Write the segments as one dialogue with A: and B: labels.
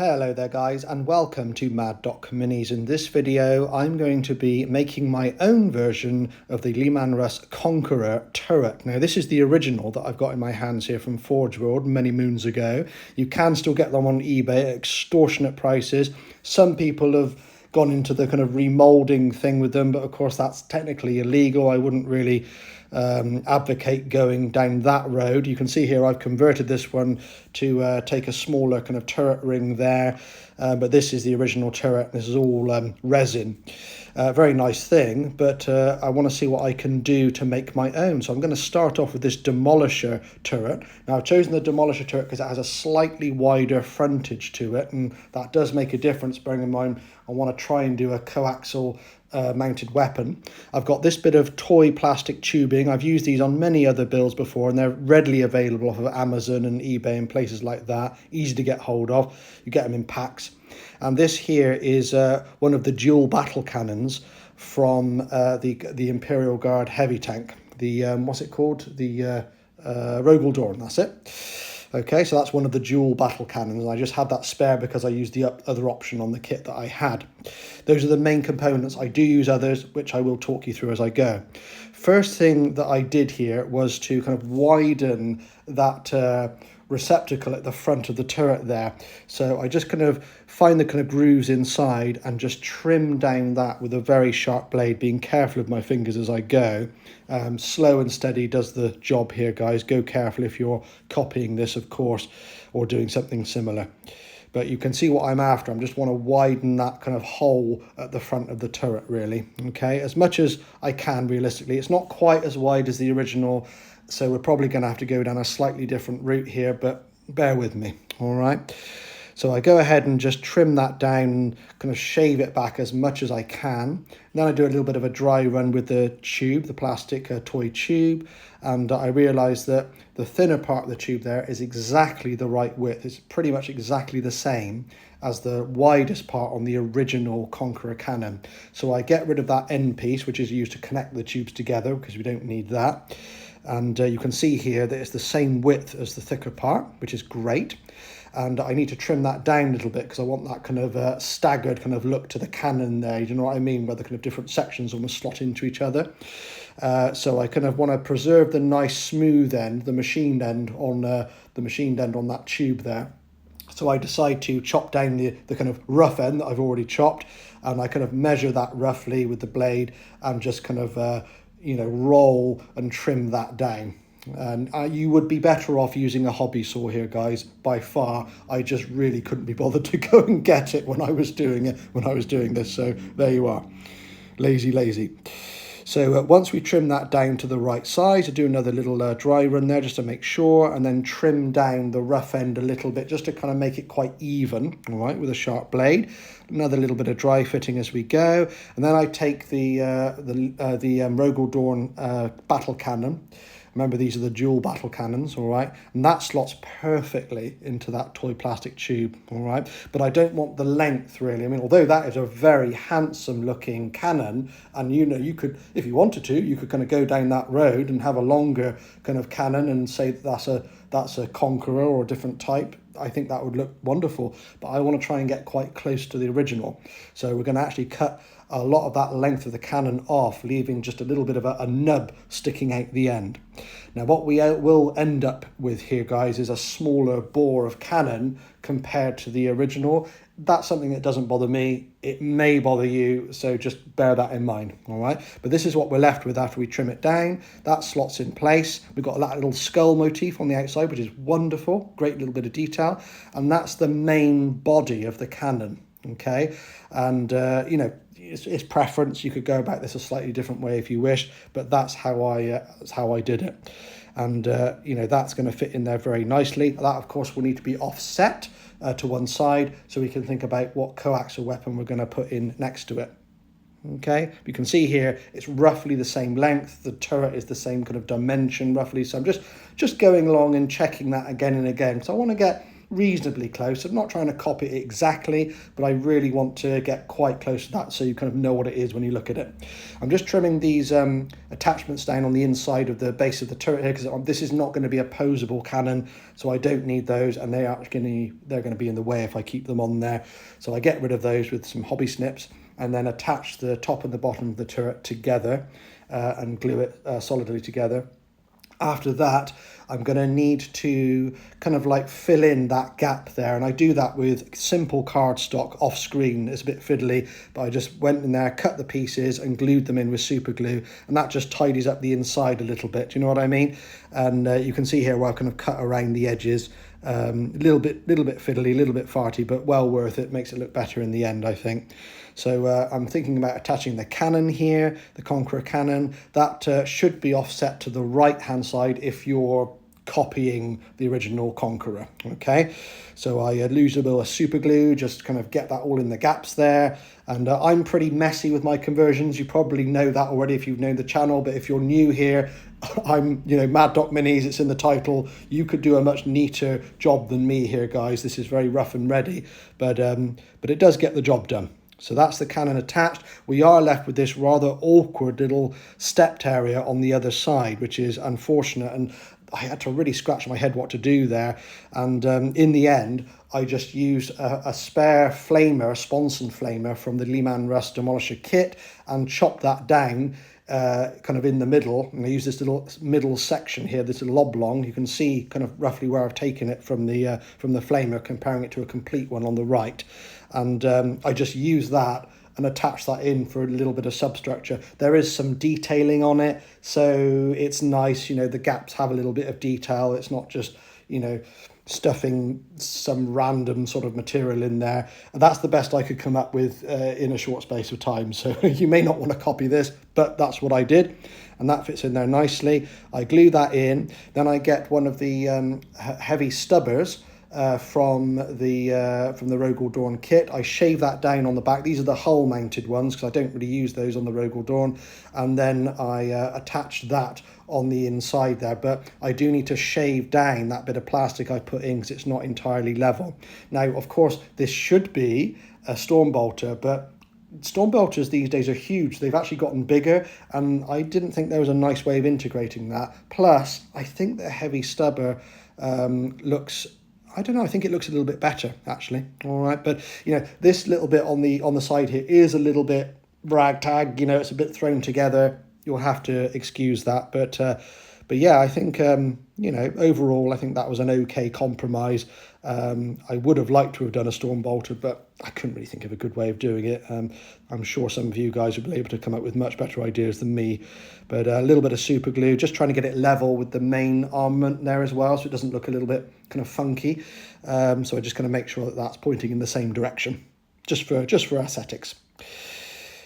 A: Hello there guys, and welcome to Mad.Minis. In this video I'm going to be making my own version of the Leman Russ Conqueror turret. Now this is the original that I've got in my hands here from forgeworld many moons ago. You can still get them on eBay at extortionate prices. Some people have gone into the kind of remolding thing with them, but of course that's technically illegal. I wouldn't really advocate going down that road. You can see here I've converted this one to take a smaller kind of turret ring there, but this is the original turret. This is all resin. Very nice thing, but I want to see what I can do to make my own. So I'm going to start off with this Demolisher Turret. Now I've chosen the Demolisher Turret because it has a slightly wider frontage to it, and that does make a difference, bearing in mind I want to try and do a coaxial mounted weapon. I've got this bit of toy plastic tubing. I've used these on many other builds before, and they're readily available off of Amazon and eBay and places like that. Easy to get hold of. You get them in packs. And this here is one of the dual battle cannons from the Imperial Guard heavy tank. The what's it called? The Rogal Dorn. That's it. Okay, so that's one of the dual battle cannons. I just had that spare because I used the other option on the kit that I had. Those are the main components. I do use others, which I will talk you through as I go. First thing that I did here was to kind of widen that receptacle at the front of the turret there. So I just kind of find the kind of grooves inside and just trim down that with a very sharp blade, being careful of my fingers as I go. Slow and steady does the job here, guys. Go careful if you're copying this, of course, or doing something similar. But you can see what I'm after. I just want to widen that kind of hole at the front of the turret, really. Okay, as much as I can realistically. It's not quite as wide as the original, so we're probably going to have to go down a slightly different route here, but bear with me, all right? So I go ahead and just trim that down, kind of shave it back as much as I can. And then I do a little bit of a dry run with the tube, the plastic toy tube, and I realise that the thinner part of the tube there is exactly the right width. It's pretty much exactly the same as the widest part on the original Conqueror cannon. So I get rid of that end piece, which is used to connect the tubes together, because we don't need that. And you can see here that it's the same width as the thicker part, which is great. And I need to trim that down a little bit because I want that kind of staggered kind of look to the cannon there. You know what I mean? Where the kind of different sections almost slot into each other. So I kind of want to preserve the nice smooth end, the machined end on that tube there. So I decide to chop down the kind of rough end that I've already chopped, and I kind of measure that roughly with the blade and just kind of roll and trim that down. And you would be better off using a hobby saw here, guys, by far. I just really couldn't be bothered to go and get it when I was doing this. So there you are. Lazy. So once we trim that down to the right size, I do another little dry run there just to make sure, and then trim down the rough end a little bit just to kind of make it quite even, all right, with a sharp blade. Another little bit of dry fitting as we go, and then I take the Rogal Dorn battle cannon. Remember, these are the dual battle cannons, all right? And that slots perfectly into that toy plastic tube, all right? But I don't want the length, really. I mean, although that is a very handsome looking cannon, and you could, if you wanted to, you could kind of go down that road and have a longer kind of cannon and say that's a Conqueror or a different type. I think that would look wonderful, but I want to try and get quite close to the original. So we're going to actually cut a lot of that length of the cannon off, leaving just a little bit of a nub sticking out the end. Now what we will end up with here, guys, is a smaller bore of cannon compared to the original. That's something that doesn't bother me. It may bother you, so just bear that in mind, all right? But this is what we're left with after we trim it down. That slots in place. We've got that little skull motif on the outside, which is wonderful. Great little bit of detail. And that's the main body of the cannon, okay? And, it's preference. You could go about this a slightly different way if you wish, but that's how I did it. And, that's going to fit in there very nicely. That, of course, will need to be offset to one side so we can think about what coaxial weapon we're going to put in next to it. Okay, you can see here it's roughly the same length. The turret is the same kind of dimension roughly. So I'm just going along and checking that again and again. So I want to get reasonably close. I'm not trying to copy it exactly, but I really want to get quite close to that so you kind of know what it is when you look at it. I'm just trimming these attachments down on the inside of the base of the turret here, because this is not going to be a posable cannon, so I don't need those, and they're going to be in the way if I keep them on there. So I get rid of those with some hobby snips, and then attach the top and the bottom of the turret together and glue it solidly together. After that, I'm going to need to kind of like fill in that gap there, and I do that with simple cardstock off screen. It's a bit fiddly, but I just went in there, cut the pieces and glued them in with super glue, and that just tidies up the inside a little bit. Do you know what I mean? And you can see here where I've kind of cut around the edges. A little bit fiddly, a little bit farty, but well worth it. Makes it look better in the end, I think. So I'm thinking about attaching the cannon here, the Conqueror cannon. That should be offset to the right hand side if you're copying the original Conqueror. Okay, so I lose a bit of super glue, just kind of get that all in the gaps there. And I'm pretty messy with my conversions. You probably know that already if you've known the channel, but if you're new here, I'm, Mad Doc Minis, it's in the title. You could do a much neater job than me here, guys. This is very rough and ready, but it does get the job done. So that's the cannon attached. We are left with this rather awkward little stepped area on the other side, which is unfortunate, and I had to really scratch my head what to do there. And in the end, I just used a spare flamer, a sponson flamer from the Leman Russ Demolisher kit, and chopped that down kind of in the middle. And I use this little middle section here, this little oblong. You can see kind of roughly where I've taken it from the flamer, comparing it to a complete one on the right. And I just use that and attach that in for a little bit of substructure. There is some detailing on it, so it's nice, the gaps have a little bit of detail. It's not just, stuffing some random sort of material in there. And that's the best I could come up with in a short space of time. So you may not want to copy this, but that's what I did. And that fits in there nicely. I glue that in. Then I get one of the heavy stubbers from the Rogal Dorn kit. I shave that down on the back. These are the hull mounted ones because I don't really use those on the Rogal Dorn. And then I attach that on the inside there, but I do need to shave down that bit of plastic I put in because it's not entirely level. Now, of course, this should be a storm bolter, but storm bolters these days are huge. They've actually gotten bigger, and I didn't think there was a nice way of integrating that. Plus, I think the heavy stubber looks, I don't know, I think it looks a little bit better actually. All right, but this little bit on the side here is a little bit ragtag. It's a bit thrown together. You'll have to excuse that, but yeah, I think overall I think that was an okay compromise. I would have liked to have done a storm bolter, but I couldn't really think of a good way of doing it. I'm sure some of you guys will be able to come up with much better ideas than me, but a little bit of super glue, just trying to get it level with the main armament there as well, so it doesn't look a little bit kind of funky. So I just kind of make sure that that's pointing in the same direction, just for aesthetics.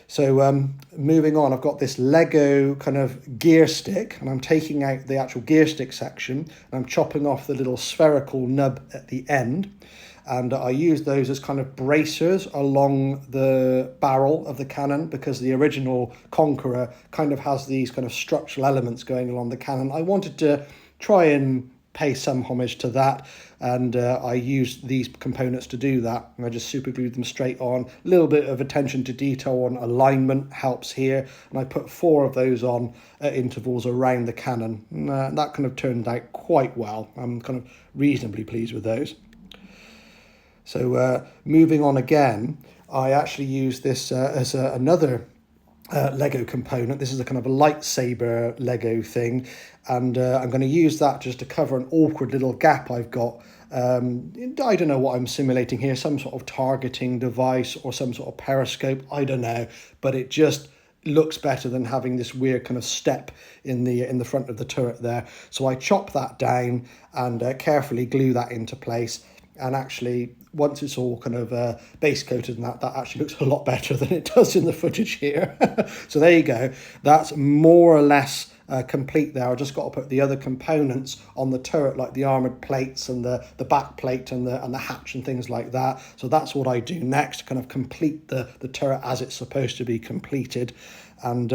A: So moving on, I've got this Lego kind of gear stick, and I'm taking out the actual gear stick section, and I'm chopping off the little spherical nub at the end. And I use those as kind of bracers along the barrel of the cannon, because the original Conqueror kind of has these kind of structural elements going along the cannon. I wanted to try and pay some homage to that, and I used these components to do that, and I just super glued them straight on. A little bit of attention to detail on alignment helps here, and I put 4 of those on at intervals around the cannon, and that kind of turned out quite well. I'm kind of reasonably pleased with those. So moving on again, I actually use this as another Lego component. This is a kind of a lightsaber Lego thing, and I'm going to use that just to cover an awkward little gap I've got. I don't know what I'm simulating here, some sort of targeting device or some sort of periscope, I don't know, but it just looks better than having this weird kind of step in the front of the turret there. So I chop that down and carefully glue that into place. And actually, once it's all kind of base coated and that actually looks a lot better than it does in the footage here. So there you go. That's more or less complete there. I've just got to put the other components on the turret, like the armoured plates and the back plate and the hatch and things like that. So that's what I do next, kind of complete the turret as it's supposed to be completed. And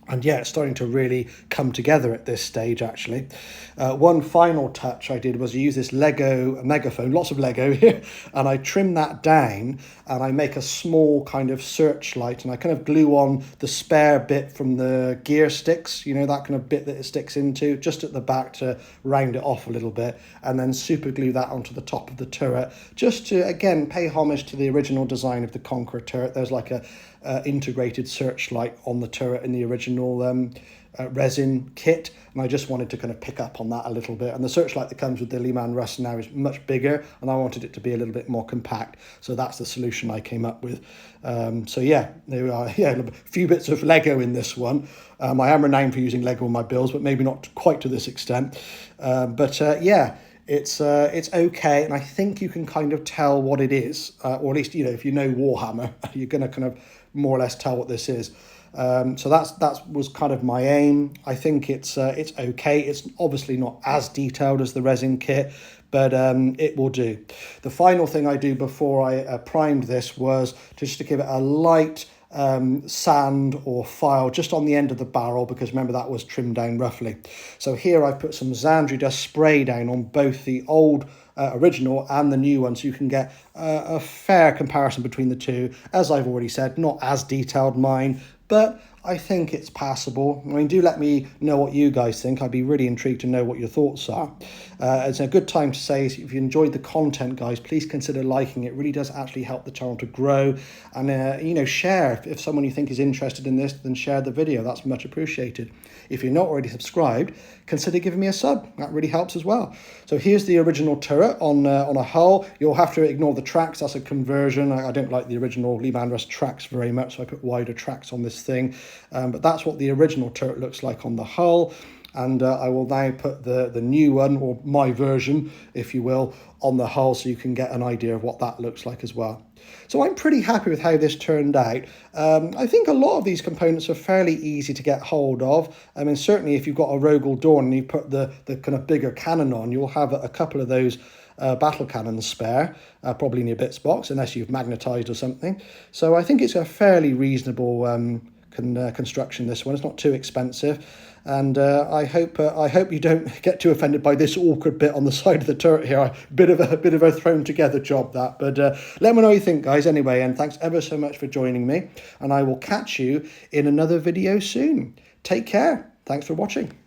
A: And yeah, it's starting to really come together at this stage, actually. One final touch I did was use this Lego megaphone, lots of Lego here, and I trim that down and I make a small kind of searchlight, and I kind of glue on the spare bit from the gear sticks, you know, that kind of bit that it sticks into, just at the back to round it off a little bit, and then super glue that onto the top of the turret, just to, again, pay homage to the original design of the Conqueror turret. There's like a integrated searchlight on the turret in the original resin kit, and I just wanted to kind of pick up on that a little bit. And the searchlight that comes with the Leman Russ now is much bigger, and I wanted it to be a little bit more compact, so that's the solution I came up with. So yeah, there we are. Yeah, a few bits of Lego in this one. I am renowned for using Lego on my builds, but maybe not quite to this extent. Yeah, it's okay, and I think you can kind of tell what it is, or at least, you know, if you know Warhammer, you're going to kind of more or less tell what this is. So that was kind of my aim. I think it's okay. It's obviously not as detailed as the resin kit, but it will do. The final thing I do before I primed this was just to give it a light sand or file just on the end of the barrel, because remember that was trimmed down roughly. So here I've put some Xandri dust spray down on both the old original and the new one, so you can get a fair comparison between the two. As I've already said, not as detailed mine, but I think it's passable. I mean, do let me know what you guys think. I'd be really intrigued to know what your thoughts are. It's a good time to say, if you enjoyed the content, guys, please consider liking it. It really does actually help the channel to grow. And, you know, share. If someone you think is interested in this, then share the video. That's much appreciated. If you're not already subscribed, consider giving me a sub. That really helps as well. So here's the original turret on a hull. You'll have to ignore the tracks. That's a conversion. I don't like the original Leman Russ tracks very much, so I put wider tracks on this thing. But that's what the original turret looks like on the hull. And I will now put the new one, or my version, if you will, on the hull, so you can get an idea of what that looks like as well. So I'm pretty happy with how this turned out. I think a lot of these components are fairly easy to get hold of. I mean, certainly if you've got a Rogal Dorn and you put the kind of bigger cannon on, you'll have a couple of those battle cannons spare, probably in your bits box, unless you've magnetized or something. So I think it's a fairly reasonable construction, this one. It's not too expensive, and I hope you don't get too offended by this awkward bit on the side of the turret here. A bit of a thrown together job, that. But let me know what you think, guys, anyway, and thanks ever so much for joining me, and I will catch you in another video soon. Take care. Thanks for watching.